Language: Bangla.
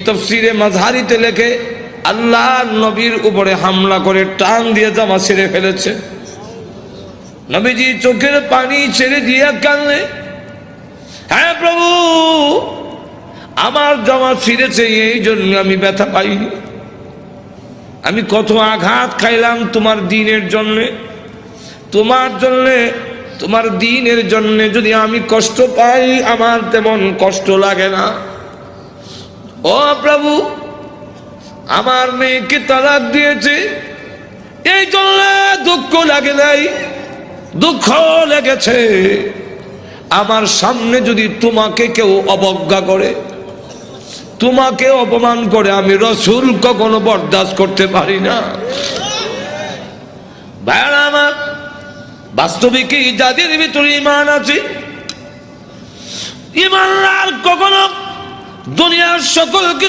তাফসীরে মাযহারিতে লেখে আল্লাহ নবীর উপরে হামলা করে টান দিয়ে জামা ছেড়ে ফেলেছে। নবীজি চোখের পানি ছেড়ে দিয়ে কাঁদলে, হ্যাঁ প্রভু, আমার জামা ছিঁড়েছে এই জন্য আমি ব্যথা পাইনি। আমি কত আঘাত খাইলাম তোমার দ্বীনের জন্যে, তোমার জন্যে, তোমার দ্বীনের জন্যে যদি আমি কষ্ট পাই আমার তেমন কষ্ট লাগে না। ও প্রভু, আমার মেয়েকে তালাক দিয়েছে এই জন্য দুঃখ লাগে নাই, দুঃখ লেগেছে। আমার সামনে যদি তোমাকে কেউ অবজ্ঞা করে, তোমাকে অপমান করে, আমি রাসূল কখনো বরদাস্ত করতে পারি না। ভাইরা আমার, বাস্তবিকই যাদের ভিতরে ঈমান আছে, ঈমানদার কখনো দুনিয়ার সকল